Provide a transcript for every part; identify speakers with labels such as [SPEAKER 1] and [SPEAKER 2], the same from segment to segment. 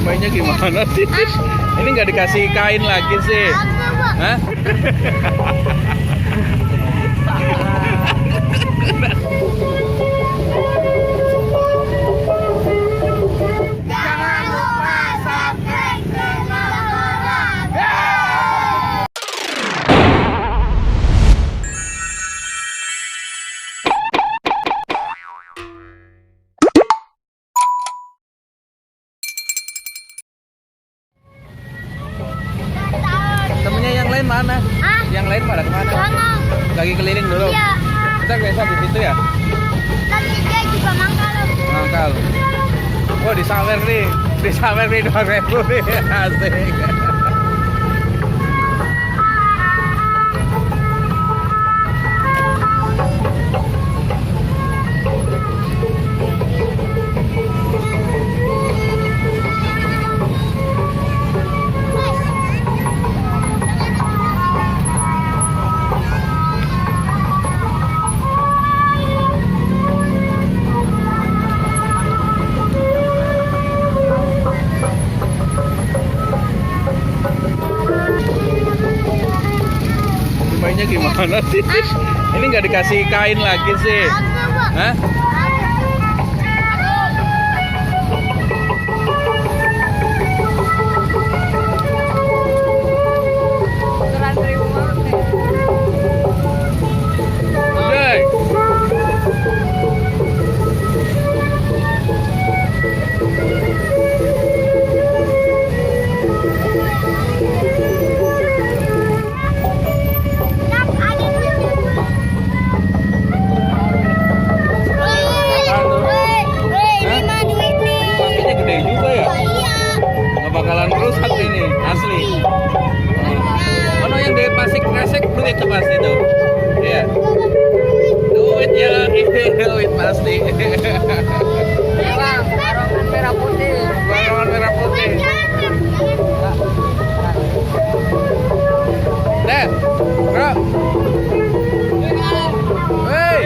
[SPEAKER 1] mainnya gimana sih? Ini nggak dikasih kain lagi sih? Hah? Temennya yang lain mana?
[SPEAKER 2] Ah?
[SPEAKER 1] Yang lain pada kemana?
[SPEAKER 2] Sana.
[SPEAKER 1] Lagi keliling dulu.
[SPEAKER 2] Iya.
[SPEAKER 1] Kita biasa di situ ya?
[SPEAKER 2] Tadi dia juga mangkal.
[SPEAKER 1] Mangkal. Oh, disawer nih. Disawer nih 2.000 nih. Asik. Mainnya gimana sih? Ini nggak dikasih kain lagi sih? Hah? Udah. Papinya gede juga ya? Nggak bakalan rusak ini, asli. Mana yang di Pasik Kresek duit itu pasti tuh. Iya. Duit ya, duit pasti.
[SPEAKER 2] Barongan merah putih.
[SPEAKER 1] Barongan merah putih. Deh, bro. Hey.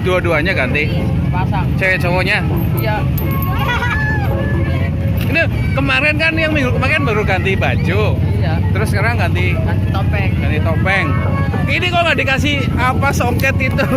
[SPEAKER 1] Dua-duanya ganti.
[SPEAKER 2] Pasang.
[SPEAKER 1] Cewek cowoknya.
[SPEAKER 2] Iya.
[SPEAKER 1] Ini kemarin kan yang minggu kemarin baru ganti baju.
[SPEAKER 2] Iya.
[SPEAKER 1] Terus sekarang ganti
[SPEAKER 2] Ganti topeng.
[SPEAKER 1] topeng. Ini kok nggak dikasih apa songket itu?